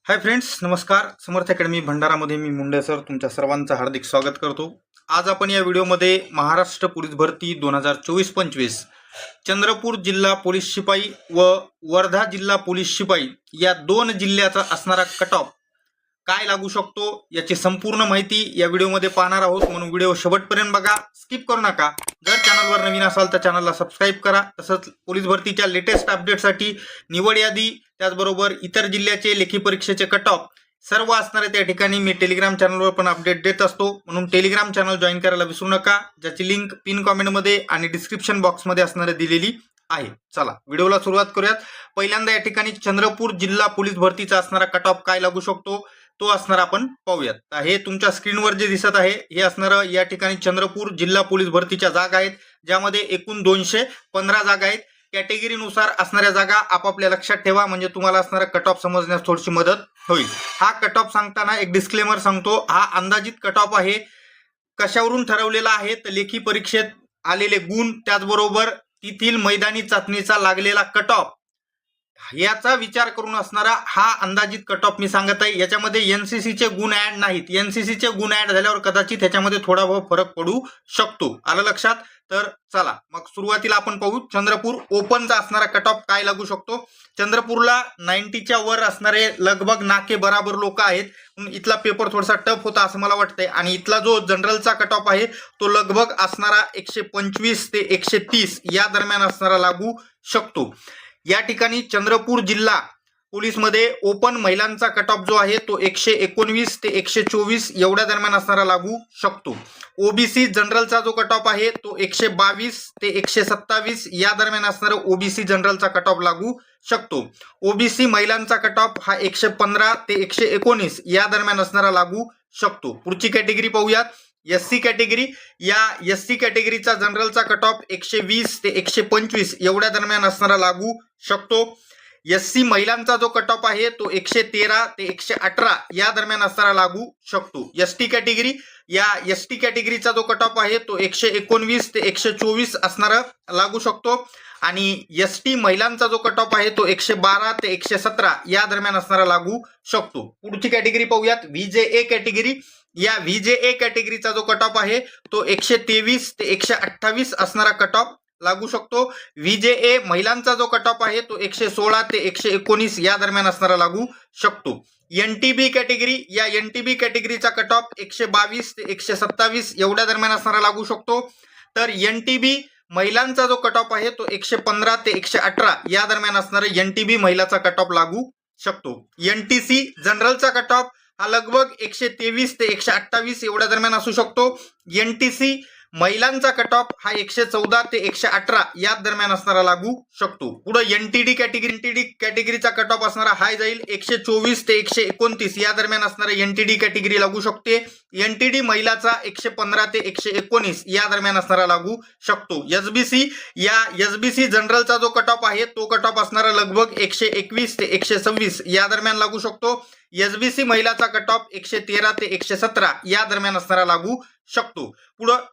Hi friends, नमस्कार. समर्थ academy भंडारामध्ये मी Munde sir तुमच्या सर्वांचं हार्दिक स्वागत करतो. आज आपण या व्हिडिओमध्ये महाराष्ट्र पोलीस भरती 2024-25 चंद्रपूर जिल्हा पोलीस शिपाई व वर्धा जिल्हा पोलीस शिपाई या दोन जिल्ह्याचा असणारा कट ऑफ काय लागू शकतो याची संपूर्ण माहिती या व्हिडिओमध्ये पाहणार आहोत, म्हणून व्हिडिओ शेवटपर्यंत बघा, स्किप करू नका. जर चॅनलवर नवीन असाल तर चॅनलला सबस्क्राईब करा. तसंच पोलीस भरतीच्या लेटेस्ट अपडेटसाठी निवड यादी, त्याचबरोबर इतर जिल्ह्याचे लेखी परीक्षेचे कट ऑफ सर्व असणारे त्या ठिकाणी मी टेलिग्राम चॅनलवर पण अपडेट देत असतो, म्हणून टेलिग्राम चॅनल जॉईन करायला विसरू नका, ज्याची लिंक पिन कॉमेंटमध्ये आणि डिस्क्रिप्शन बॉक्समध्ये असणारे दिलेली आहे. चला व्हिडिओला सुरुवात करूयात. पहिल्यांदा या ठिकाणी चंद्रपूर जिल्हा पोलीस भरतीचा असणारा कट ऑफ काय लागू शकतो तो असणार आपण पाहूयात. हे तुमच्या स्क्रीनवर जे दिसत आहे हे असणारं या ठिकाणी चंद्रपूर जिल्हा पोलीस भरतीच्या जागा आहेत, ज्यामध्ये एकूण 215 जागा आहेत. कॅटेगरीनुसार असणाऱ्या जागा आपापल्या लक्षात ठेवा, म्हणजे तुम्हाला असणारा कट ऑफ समजण्यास थोडीशी मदत होईल. हा कट ऑफ सांगताना एक डिस्क्लेमर सांगतो, हा अंदाजित कट ऑफ आहे. कशावरून ठरवलेला आहे तर लेखी परीक्षेत आलेले गुण, त्याचबरोबर तेथील मैदानी चाचणीचा लागलेला कट ऑफ याचा विचार करून असणारा हा अंदाजित कट ऑफ मी सांगत आहे. याच्यामध्ये एनसीसीचे गुण ऍड नाहीत. एनसीसीचे गुण ऍड झाल्यावर कदाचित ह्याच्यामध्ये थोडा बहुत फरक पडू शकतो. आलं लक्षात? तर चला मग सुरुवातीला आपण पाहू चंद्रपूर ओपनचा असणारा कट ऑफ काय लागू शकतो. चंद्रपूरला 90च्या वर असणारे लगभग नाके बराबर लोक आहेत, म्हणून इथला पेपर थोडासा टफ होता असं मला वाटतंय. आणि इथला जो जनरलचा कट ऑफ आहे तो लगभग असणारा 125 ते 130 या दरम्यान असणारा लागू शकतो. या ठिकाणी चंद्रपूर जिल्हा पोलीसमध्ये ओपन महिलांचा कट ऑफ जो आहे तो 119 ते 124 एवढ्या दरम्यान असणारा लागू शकतो. ओबीसी जनरलचा जो कट ऑफ आहे तो 122 ते 127 या दरम्यान असणारा ओबीसी जनरलचा कट ऑफ लागू शकतो. ओबीसी महिलांचा कट ऑफ हा 115 ते 119 या दरम्यान असणारा लागू शकतो. पुढची कॅटेगरी पाहूयात. SC category. या एससी कॅटेगरीचा जनरलचा कट ऑफ 120 ते 125 एवढ्या दरम्यान असणारा लागू शकतो. एससी महिलांचा जो कट ऑफ आहे तो 113 ते 118 या दरम्यान असणारा लागू शकतो. ST category. या एसटी कॅटेगरीचा जो कट ऑफ आहे तो 119 ते 124 असणारा लागू शकतो. आणि एसटी महिलांचा जो कट ऑफ आहे तो 112 ते 117 या दरम्यान असणारा लागू शकतो. पुढची कॅटेगरी पाहूयात. व्हीजेए कॅटेगरी. या व्हीजेए कॅटेगरीचा जो कट ऑफ आहे तो 123 ते 128 असणारा कट ऑफ लागू शकतो. व्हीजेए महिलांचा जो कट ऑफ आहे तो 116 ते 119 या दरम्यान असणारा लागू शकतो. NTB category. या एनटीबी कॅटेगरीचा कट ऑफ 122 ते 127 एवढ्या दरम्यान असणारा लागू शकतो. तर एनटीबी महिलांचा जो कट ऑफ आहे तो 115 ते 118 या दरम्यान असणारा एनटीबी महिलाचा कट ऑफ लागू शकतो. एनटीसी जनरलचा कट ऑफ हा लगभग 123 ते 128 एवढ्या दरम्यान असू शकतो. एनटीसी महिलांचा कट ऑफ हा 114 ते 118 या दरम्यान असणारा लागू शकतो. पुढे एनटीडी कॅटेगरी. एनटीडी कॅटेगरीचा कट ऑफ असणारा हाय जाईल 124 ते 129 या दरम्यान असणारा एनटीडी कॅटेगरी लागू शकते. एनटीडी महिलाचा 115 ते 119 या दरम्यान असणारा लागू शकतो. एसबीसी. या एसबीसी जनरलचा जो कट ऑफ आहे तो कट ऑफ असणारा लगभग 121 ते 126 या दरम्यान लागू शकतो. एसबीसी महिलाचा कट ऑफ 113 ते 117 या दरम्यान असणारा लागू शकतो. पुढं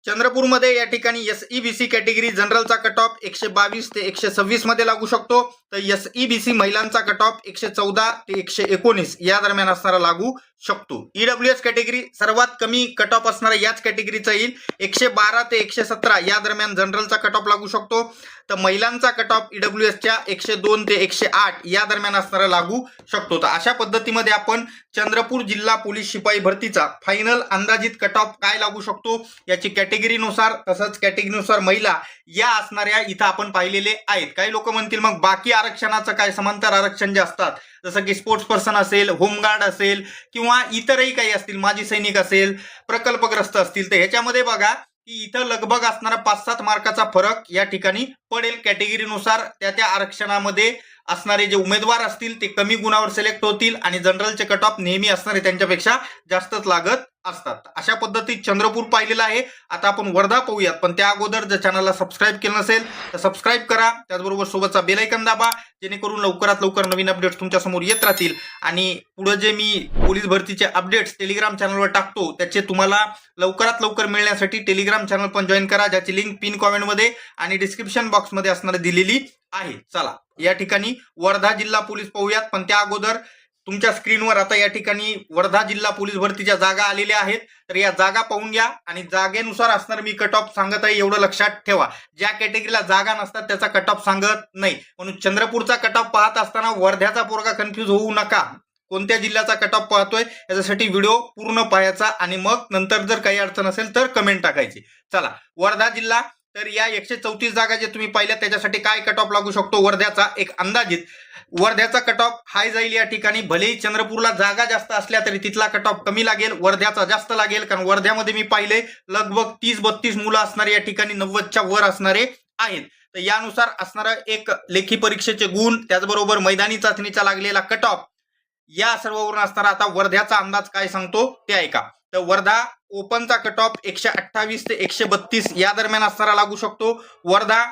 चंद्रपूरमध्ये या ठिकाणी एसईबीसी कॅटेगरी जनरलचा कट ऑफ 122 ते 126 मध्ये लागू शकतो. तर एसईबीसी महिलांचा कट ऑफ 114 ते 119 या दरम्यान असणारा लागू शकतो. ईडब्ल्यूएस कॅटेगरी सर्वात कमी कट ऑफ असणारा याच कॅटेगरीचा येईल 112 ते 117 या दरम्यान जनरलचा कट ऑफ लागू शकतो. तर महिलांचा कट ऑफ ईडब्ल्यूएसच्या 102 ते 108 या दरम्यान असणारा लागू शकतो. तर अशा पद्धतीमध्ये आपण चंद्रपूर जिल्हा पोलीस शिपाई भरतीचा फायनल अंदाजित कट ऑफ काय लागू शकतो याची कॅटेगरीनुसार तसंच कॅटेगरीनुसार महिला या असणाऱ्या इथं आपण पाहिलेले आहेत. काही लोक म्हणतील मग बाकी आरक्षणाचं काय, समांतर आरक्षण जे असतात जसं की स्पोर्ट्स पर्सन असेल, होमगार्ड असेल किंवा इतरही काही असतील, माजी सैनिक असेल, प्रकल्पग्रस्त असतील, तर ह्याच्यामध्ये बघा की इथं लगभग असणारा 5-7 मार्काचा फरक या ठिकाणी पडेल. कॅटेगरीनुसार त्या आरक्षणामध्ये असणारे जे उमेदवार असतील ते कमी गुणावर सिलेक्ट होतील आणि जनरलचे कट ऑफ नेहमी असणारे त्यांच्यापेक्षा जास्तच लागत असतात. अशा पद्धतीत चंद्रपूर पाहिलेलं आहे. आता आपण वर्धा पाहूयात, पण त्या अगोदर जर चॅनलला सबस्क्राईब केलं नसेल तर सबस्क्राईब करा. त्याचबरोबर सोबतचा बेल आयकॉन दाबा, जेणेकरून लवकरात लवकर नवीन अपडेट्स तुमच्या समोर येत राहतील. आणि पुढे जे मी पोलीस भरतीचे अपडेट्स टेलिग्राम चॅनलवर टाकतो त्याचे तुम्हाला लवकरात लवकर मिळण्यासाठी टेलिग्राम चॅनल पण जॉईन करा, ज्याची लिंक पिन कॉमेंटमध्ये आणि डिस्क्रिप्शन बॉक्समध्ये असणारी दिलेली आहे. चला या ठिकाणी वर्धा जिल्हा पोलीस पाहूयात, पण त्या अगोदर तुमच्या स्क्रीनवर आता या ठिकाणी वर्धा जिल्हा पोलीस भरतीच्या जागा आलेल्या आहेत. तर या जागा पाहून घ्या आणि जागेनुसार असणार मी कट ऑफ सांगत आहे, एवढं लक्षात ठेवा. ज्या कॅटेगरीला जागा नसतात त्याचा कट ऑफ सांगत नाही. म्हणून चंद्रपूरचा कट ऑफ पाहत असताना वर्ध्याचा पोरगा कन्फ्यूज होऊ नका. कोणत्या जिल्ह्याचा कट ऑफ पाहतोय याच्यासाठी व्हिडिओ पूर्ण पाहायचा आणि मग नंतर जर काही अडचण असेल तर कमेंट टाकायची. चला, वर्धा जिल्हा. तर या 134 जागा जे तुम्ही पाहिल्या त्याच्यासाठी काय कट ऑफ लागू शकतो वर्ध्याचा एक अंदाजित. वर्ध्याचा कट ऑफ हाय जाईल या ठिकाणी. भलेही चंद्रपूरला जागा जास्त असल्या तरी तिथला कट ऑफ कमी लागेल, वर्ध्याचा जास्त लागेल. कारण वर्ध्यामध्ये मी पाहिले लगभग 30-32 मुलं असणारे या ठिकाणी 90च्या वर असणारे आहेत. तर यानुसार असणारं एक लेखी परीक्षेचे गुण, त्याचबरोबर मैदानी चाचणीचा लागलेला कट ऑफ, या सर्ववरून असणारा आता वर्ध्याचा अंदाज काय सांगतो ते ऐका. तर वर्धा ओपनचा कट ऑफ 128 ते 132 या दरम्यान असणारा लागू शकतो. वर्धा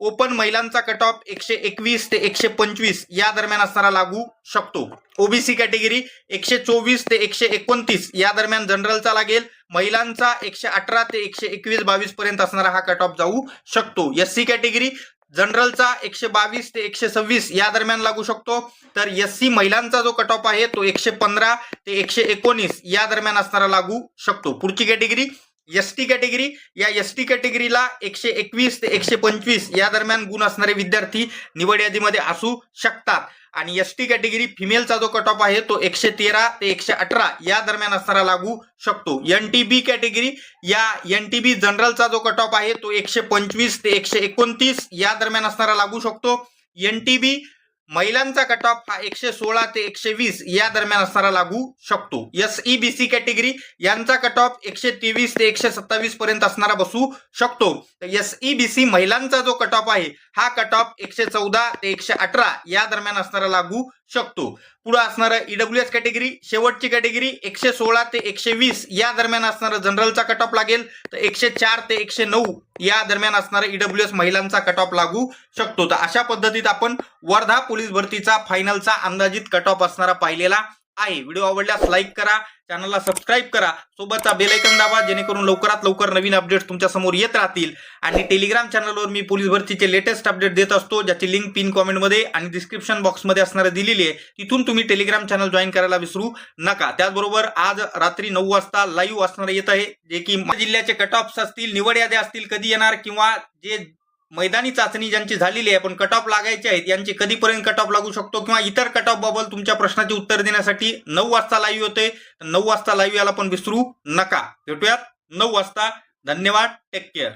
ओपन महिलांचा कट ऑफ 121 ते 125 या दरम्यान असणारा लागू शकतो. ओबीसी कॅटेगरी 124 ते 129 या दरम्यान जनरलचा लागेल. महिलांचा 118 ते 121-22 पर्यंत असणारा हा कट ऑफ जाऊ शकतो. एससी कॅटेगरी जनरलचा 122 ते 126 या दरम्यान लागू शकतो. तर एससी महिलांचा जो कट ऑफ आहे तो 115 ते 119 या दरम्यान असणारा लागू शकतो. पुढची कॅटेगरी एसटी कॅटेगरी. या एसटी कॅटेगरीला 121 ते 125 या दरम्यान गुण असणारे विद्यार्थी निवड यादीमध्ये असू शकतात. आणि एसटी कॅटेगरी फिमेलचा जो कट ऑफ आहे तो 113 ते 118 या दरम्यान असणारा लागू शकतो. एनटीबी कॅटेगरी, या एनटीबी जनरलचा जो कट ऑफ आहे तो 125 ते 129 या दरम्यान असणारा लागू शकतो. एनटीबी महिलांचा कट ऑफ हा 116 ते 120 या दरम्यान असणारा लागू शकतो. एसईबीसी कॅटेगरी यांचा कट ऑफ 123 ते 127 पर्यंत असणारा बसू शकतो. एसईबीसी महिलांचा जो कट ऑफ आहे हा कट ऑफ 114 ते 118 या दरम्यान असणारा लागू शकतो. पुढे असणारं ईडब्ल्यूएस कॅटेगरी, शेवटची कॅटेगरी 116 ते 120 या दरम्यान असणारं जनरलचा कट ऑफ लागेल. तर 104 ते 109 या दरम्यान असणारं ईडब्ल्यूएस महिलांचा कट ऑफ लागू शकतो. तर अशा पद्धतीत आपण वर्धा पोलीस भरतीचा फायनलचा अंदाजित कट ऑफ असणारा पाहिलेला आहे. व्हिडिओ आवडल्यास लाईक करा, चॅनलला सबस्क्राईब करा, सोबतचा बेल आयकॉन दाबा, जेणेकरून लवकरात लवकर नवीन अपडेट्स तुमच्या समोर येत राहतील. आणि टेलिग्राम चॅनलवर मी पोलीस भरतीचे लेटेस्ट अपडेट देत असतो, ज्याची लिंक पिन कॉमेंटमध्ये आणि डिस्क्रिप्शन बॉक्समध्ये असणारे दिलेली आहे. तिथून तुम्ही टेलिग्राम चॅनल जॉईन करायला विसरू नका. त्याचबरोबर आज रात्री 9 वाजता लाईव्ह असणार येत आहे, जे की जिल्ह्याचे कट ऑफ्स असतील, निवड याद्या असतील कधी येणार, किंवा जे मैदानी चाचणी ज्यांची झालेली आहे पण कट ऑफ लागायचे आहेत यांचे कधीपर्यंत कट ऑफ लागू शकतो, किंवा इतर कट ऑफ बाबत तुमच्या प्रश्नाचे उत्तर देण्यासाठी 9 वाजता लाईव्ह होते. 9 वाजता लाईव्ह याला पण विसरू नका. भेटूयात 9 वाजता. धन्यवाद. Take care.